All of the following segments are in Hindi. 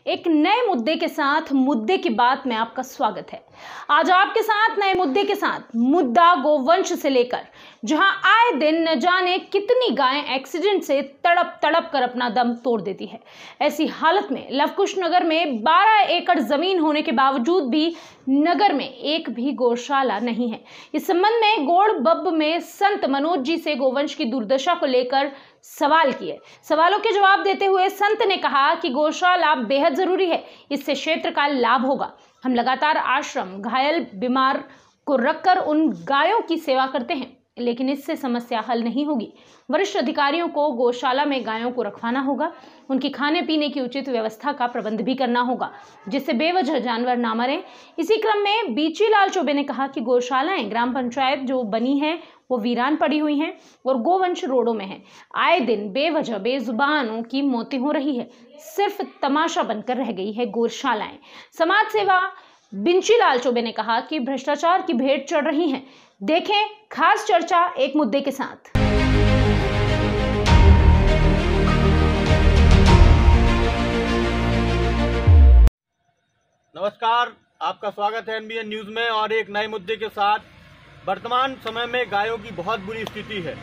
एक नए मुद्दे के साथ मुद्दे की बात में आपका स्वागत है। आज आपके साथ नए मुद्दे के साथ मुद्दा गोवंश से लेकर, जहां आए दिन न जाने कितनी गायें एक्सीडेंट से तड़प तड़प कर अपना दम तोड़ देती है। ऐसी हालत में लवकुश नगर में 12 एकड़ जमीन होने के बावजूद भी नगर में एक भी गौशाला नहीं है। इस संबंध में गौड़बब्ब में संत मनोज जी से गोवंश की दुर्दशा को लेकर सवाल किए। सवालों के जवाब देते हुए संत ने कहा कि गौशाला बेहद जरूरी है, इससे क्षेत्र का लाभ होगा। हम लगातार आश्रम, घायल, बीमार को रखकर उन गायों की सेवा करते हैं, लेकिन इससे समस्या हल नहीं होगी। वरिष्ठ अधिकारियों को गौशाला में गायों को रखवाना होगा, उनकी खाने पीने की उचित व्यवस्था का प्रबंध भी करना होगा, जिससे बेवजह जानवर ना मरें। इसी क्रम में बीचीलाल चौबे ने कहा कि गौशालाएं ग्राम पंचायत जो बनी है वो वीरान पड़ी हुई हैं और गोवंश रोडों में है। आए दिन बेवजह बेजुबानों की मौतें हो रही है, सिर्फ तमाशा बनकर रह गई है गौशालाएं। समाज सेवा बीचीलाल चौबे ने कहा कि भ्रष्टाचार की भेंट चढ़ रही है। देखें खास चर्चा एक मुद्दे के साथ। नमस्कार, आपका स्वागत है एनबीएन न्यूज में और एक नए मुद्दे के साथ। वर्तमान समय में गायों की बहुत बुरी स्थिति है।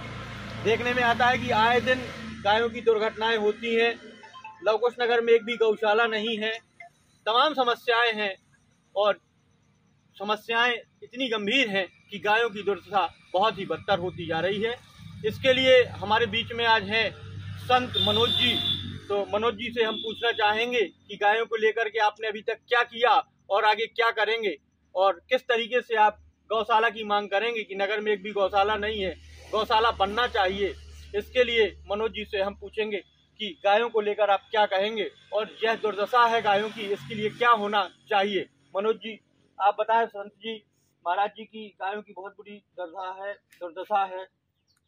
देखने में आता है कि आए दिन गायों की दुर्घटनाएं होती हैं। लवकुश नगर में एक भी गौशाला नहीं है। तमाम समस्याएं हैं और समस्याएं इतनी गंभीर हैं कि गायों की दुर्दशा बहुत ही बदतर होती जा रही है। इसके लिए हमारे बीच में आज हैं संत मनोज जी। तो मनोज जी से हम पूछना चाहेंगे कि गायों को लेकर के आपने अभी तक क्या किया और आगे क्या करेंगे, और किस तरीके से आप गौशाला की मांग करेंगे कि नगर में एक भी गौशाला नहीं है, गौशाला बनना चाहिए। इसके लिए मनोज जी से हम पूछेंगे कि गायों को लेकर आप क्या कहेंगे और यह दुर्दशा है गायों की, इसके लिए क्या होना चाहिए। मनोज जी, आप बताएं संत जी महाराज जी की गायों की बहुत बुरी दुर्दशा है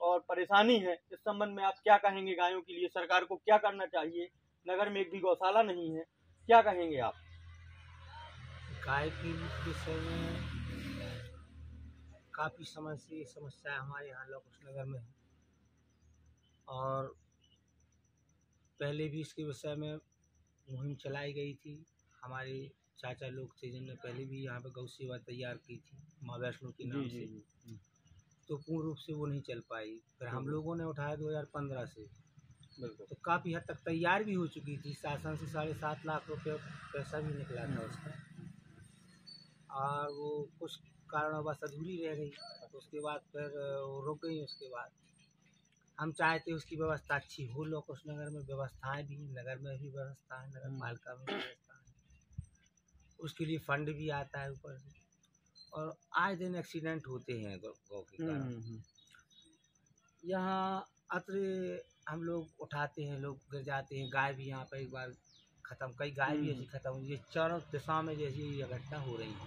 और परेशानी है। इस संबंध में आप क्या कहेंगे? गायों के लिए सरकार को क्या करना चाहिए? नगर में एक भी गौशाला नहीं है, क्या कहेंगे आप? गाय के विषय में काफ़ी समय से ये समस्या हमारे यहाँ लवकुश नगर में है और पहले भी इसके विषय में मुहिम चलाई गई थी। हमारे चाचा लोग थे जिन्होंने पहले भी यहाँ पे गौ सेवा तैयार की थी माँ वैष्णो के नाम से, तो पूर्ण रूप से वो नहीं चल पाई। फिर हम लोगों ने उठाया 2015 से, तो काफ़ी हद तक तैयार भी हो चुकी थी। शासन से 7.5 लाख रुपये पैसा भी निकला था उसका, और वो कुछ कारणवश अधूरी रह गई। तो उसके बाद फिर वो रुक गई। उसके बाद हम चाहते उसकी व्यवस्था अच्छी हो। लवकुश नगर में व्यवस्थाएं भी, नगर में भी व्यवस्था है, नगर पालिका में व्यवस्था है, उसके लिए फंड भी आता है ऊपर से। और आए दिन एक्सीडेंट होते हैं गौ के कारण। यहाँ अत्र हम लोग उठाते हैं, लोग गिर जाते हैं। गाय भी यहाँ पर एक बार ख़त्म, कई गाय भी ऐसी ख़त्म हुई है। चारों दिशा में जैसी ये घटना हो रही है।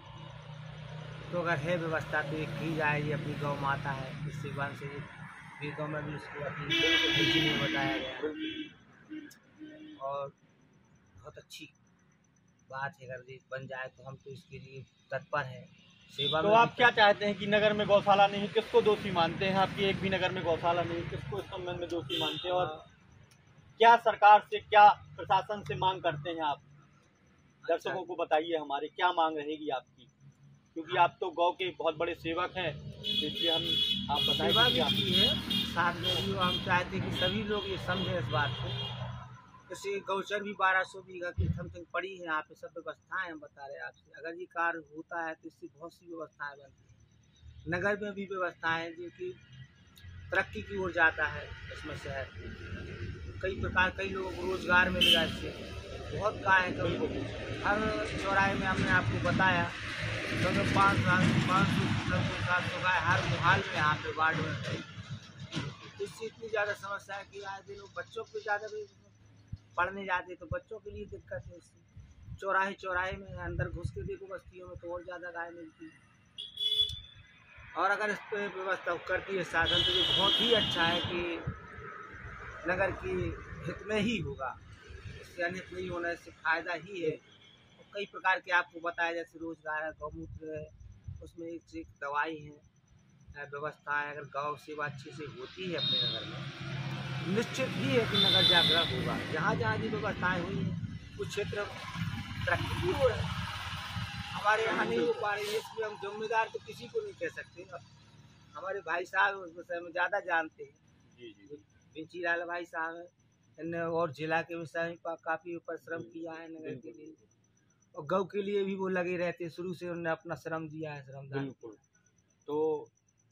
तो अगर है व्यवस्था तो एक की जाए। ये अपनी गौ माता है, इससे वन से वेदों में भी उसको अपनी में बताया गया और बहुत अच्छी बात है। अगर ये बन जाए तो हम तो इसके लिए तत्पर हैं। सेवा तो आप क्या चाहते हैं कि नगर में गौशाला नहीं, किसको दोषी मानते हैं आपकी? एक भी नगर में गौशाला नहीं, किसको इस संबंध में दोषी मानते हैं और क्या सरकार से, क्या प्रशासन से मांग करते हैं आप? दर्शकों को बताइए हमारे क्या मांग रहेगी आपकी, क्योंकि आप तो गौ के बहुत बड़े सेवक हैं, इसलिए हम आप बताएं। सेवा भी है साथ में भी। हम चाहते हैं कि सभी लोग ये समझें इस बात को। जैसे गौचर भी 1200 बीघा की समथिंग पड़ी है यहाँ पे, सब व्यवस्थाएं हम बता रहे हैं आपसे। अगर ये कार्य होता है तो इससे बहुत सी व्यवस्थाएं बनती हैं। नगर में भी व्यवस्थाएं जो कि तरक्की की ओर जाता है। इसमें शहर कई प्रकार, कई लोगों को रोजगार मिलेगा इससे। बहुत गाय है, कभी हर चौराहे में हमने आपको बताया तो 500-700 गाय हर मोहल्ले में यहाँ पे वार्ड में है। इससे इतनी ज़्यादा समस्या है कि आए दिन बच्चों को ज़्यादा भी पढ़ने जाते तो बच्चों के लिए दिक्कत है। इससे चौराहे में अंदर घुस के देखो बस्तियों में तो और ज़्यादा गाय मिलती है। और अगर इस पर व्यवस्था करती है शासन तो ये बहुत ही अच्छा है कि नगर की हित में ही होगा। इससे अनित नहीं होना, इससे फ़ायदा ही है। और कई प्रकार के आपको बताया, जैसे रोजगार है, गौमूत्र है, उसमें एक दवाई है, व्यवस्था है। अगर गौ सेवा अच्छे से होती है अपने नगर में, निश्चित ही है कि नगर जागृत होगा। जहाँ जहाँ भी व्यवस्थाएँ हुई हैं कुछ क्षेत्र तरक्की भी हो रहा है, हमारे यहाँ नहीं हो पा रही है। इसमें हम जिम्मेदार तो किसी को नहीं कह सकते। अब हमारे भाई साहब उस विषय में ज़्यादा जानते हैं। जी बिंची लाल भाई साहब हैं, इन्होंने और जिला के विषय में काफ़ी परिश्रम किया है नगर के लिए, और गौ के लिए भी वो लगे रहते हैं। शुरू से उन्होंने अपना श्रम दिया है, श्रमदान। बिल्कुल। तो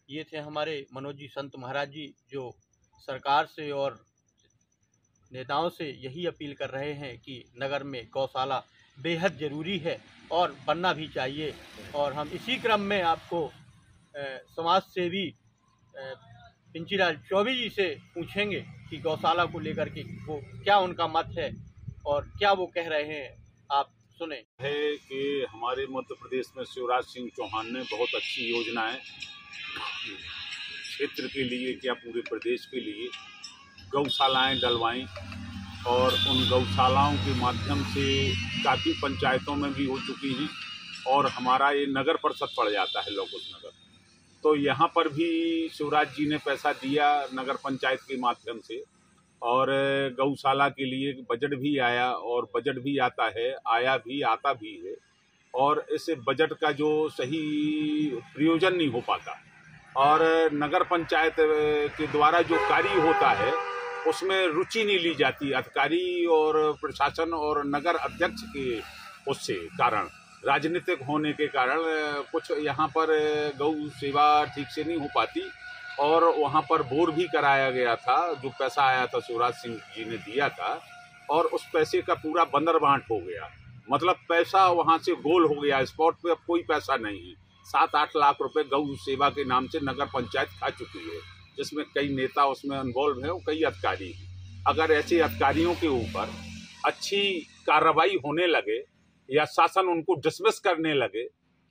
ये थे हमारे मनोज जी संत महाराज जी, जो सरकार से और नेताओं से यही अपील कर रहे हैं कि नगर में गौशाला बेहद ज़रूरी है और बनना भी चाहिए। और हम इसी क्रम में आपको समाज सेवी पिंचीलाल चौबे जी से पूछेंगे कि गौशाला को लेकर के वो क्या उनका मत है और क्या वो कह रहे हैं, आप सुने। है कि हमारे मध्य प्रदेश में शिवराज सिंह चौहान ने बहुत अच्छी योजनाएं क्षेत्र के लिए, क्या पूरे प्रदेश के लिए गौशालाएं डलवाईं, और उन गौशालाओं के माध्यम से काफ़ी पंचायतों में भी हो चुकी हैं। और हमारा ये नगर परिषद पड़ जाता है लोकुश नगर, तो यहाँ पर भी शिवराज जी ने पैसा दिया नगर पंचायत के माध्यम से, और गौशाला के लिए बजट भी आया और बजट भी आता है, आया भी, आता भी है। और इस बजट का जो सही प्रयोजन नहीं हो पाता, और नगर पंचायत के द्वारा जो कार्य होता है उसमें रुचि नहीं ली जाती अधिकारी और प्रशासन और नगर अध्यक्ष के उससे कारण, राजनीतिक होने के कारण कुछ यहाँ पर गौ सेवा ठीक से नहीं हो पाती। और वहाँ पर बोर भी कराया गया था, जो पैसा आया था शिवराज सिंह जी ने दिया था, और उस पैसे का पूरा बंदरबांट हो गया। मतलब पैसा वहाँ से गोल हो गया, स्पॉट पे अब कोई पैसा नहीं है। 7-8 लाख रुपए गौ सेवा के नाम से नगर पंचायत खा चुकी है, जिसमें कई नेता उसमें इन्वॉल्व हैं और कई अधिकारी हैं। अगर ऐसे अधिकारियों के ऊपर अच्छी कार्रवाई होने लगे या शासन उनको डिसमिस करने लगे,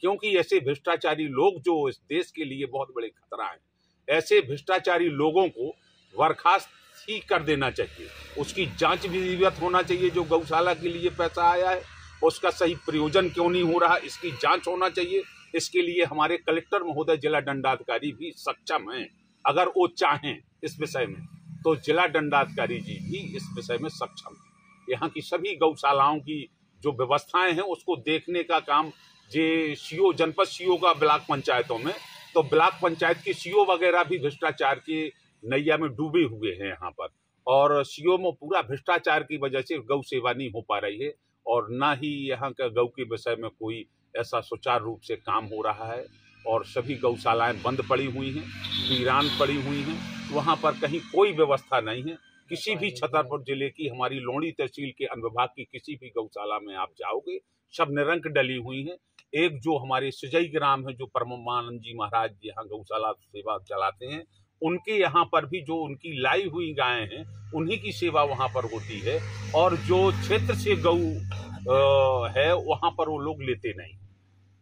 क्योंकि ऐसे भ्रष्टाचारी लोग जो इस देश के लिए बहुत बड़े खतरा हैं, ऐसे भ्रष्टाचारी लोगों को बर्खास्त ही कर देना चाहिए। उसकी जांच विधिवत होना चाहिए। जो गौशाला के लिए पैसा आया है उसका सही प्रयोजन क्यों नहीं हो रहा, इसकी जांच होना चाहिए। इसके लिए हमारे कलेक्टर महोदय, जिला दंडाधिकारी भी सक्षम हैं। अगर वो चाहें इस विषय में, तो जिला दंडाधिकारी जी भी इस विषय में सक्षम हैं। यहाँ की सभी गौशालाओं की जो व्यवस्थाएं हैं उसको देखने का काम जे सीओ, जनपद सीओ का ब्लॉक पंचायतों में, तो ब्लॉक पंचायत की सीओ वगैरह भी भ्रष्टाचार की नैया में डूबे हुए हैं यहाँ पर, और सीओ में पूरा भ्रष्टाचार की वजह से गौ सेवा नहीं हो पा रही है, और ना ही यहाँ का गौ के विषय में कोई ऐसा सुचारू रूप से काम हो रहा है। और सभी गौशालाएं बंद पड़ी हुई हैं, वीरान पड़ी हुई हैं, वहाँ पर कहीं कोई व्यवस्था नहीं है। किसी भी छतरपुर जिले की, हमारी लोणी तहसील के अनुविभाग की किसी भी गौशाला में आप जाओगे, सब निरंक डली हुई हैं। एक जो हमारे सुजई ग्राम है, जो परमानंद जी महाराज यहाँ गौशाला सेवा चलाते हैं, उनके यहाँ पर भी जो उनकी लाई हुई गायें हैं उन्हीं की सेवा वहाँ पर होती है। और जो क्षेत्र से गौ है वहाँ पर वो लोग लेते नहीं,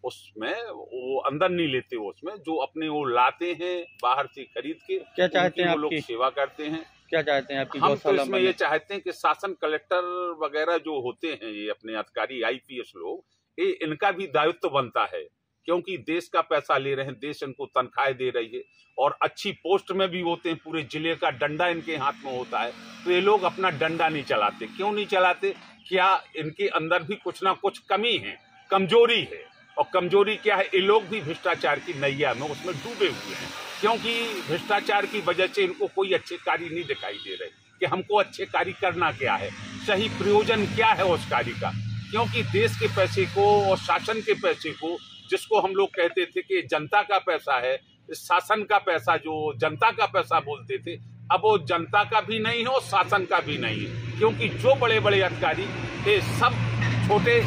उसमें वो अंदर नहीं लेते, उसमें जो अपने वो लाते हैं बाहर से खरीद के। क्या चाहते हैं वो लोग आपकी सेवा करते हैं? क्या चाहते हैं आपकी हम तो गौशाला इसमें ये चाहते हैं कि शासन, कलेक्टर वगैरह जो होते हैं, ये अपने अधिकारी IPS लोग, ये इनका भी दायित्व बनता है, क्योंकि देश का पैसा ले रहे हैं, देश इनको तनख्वाहें दे रही है और अच्छी पोस्ट में भी होते हैं, पूरे जिले का डंडा इनके हाथ में होता है, तो ये लोग अपना डंडा नहीं चलाते। क्यों नहीं चलाते? क्या इनके अंदर भी कुछ ना कुछ कमी है, कमजोरी है। और कमजोरी क्या है? ये लोग भी भ्रष्टाचार की नैया में उसमें डूबे हुए हैं, क्योंकि भ्रष्टाचार की वजह से इनको कोई अच्छे कार्य नहीं दिखाई दे रहे कि हमको अच्छे कार्य करना क्या है, सही प्रयोजन क्या है उस कार्य का। क्योंकि देश के पैसे को और शासन के पैसे को, जिसको हम लोग कहते थे कि जनता का पैसा है, शासन का पैसा, जो जनता का पैसा बोलते थे, अब वो जनता का भी नहीं है और शासन का भी नहीं है। क्योंकि जो बड़े बड़े अधिकारी थे, सब छोटे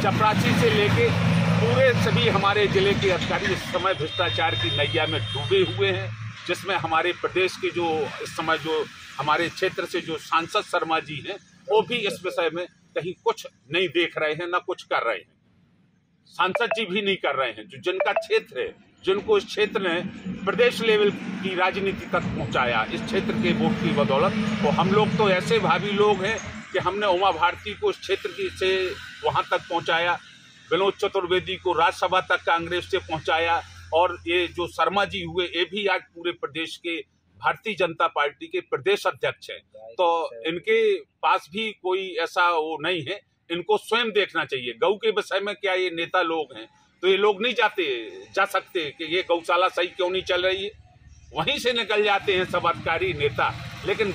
चपरासी से लेके पूरे सभी हमारे जिले के अधिकारी इस समय भ्रष्टाचार की नैया में डूबे हुए हैं, जिसमें हमारे प्रदेश के जो इस समय जो हमारे क्षेत्र से जो सांसद शर्मा जी हैं, वो भी इस विषय में कहीं कुछ नहीं देख रहे हैं, ना कुछ कर रहे हैं। सांसद जी भी नहीं कर रहे हैं, जो जिनका क्षेत्र है, जिनको इस क्षेत्र ने प्रदेश लेवल की राजनीति तक पहुंचाया, इस क्षेत्र के वोट की बदौलत। तो हम लोग तो ऐसे भावी लोग हैं कि हमने उमा भारती को इस क्षेत्र की से वहां तक पहुंचाया, विनोद चतुर्वेदी को राज्यसभा तक कांग्रेस से पहुंचाया, और ये जो शर्मा जी हुए, ये भी आज पूरे प्रदेश के भारतीय जनता पार्टी के प्रदेश अध्यक्ष हैं। तो इनके पास भी कोई ऐसा वो नहीं है इनको स्वयं देखना चाहिए। गौ के विषय में क्या ये नेता लोग हैं तो ये लोग नहीं जा सकते कि ये गौशाला सही क्यों नहीं चल रही है, वहीं से निकल जाते हैं सब अधिकारी नेता। लेकिन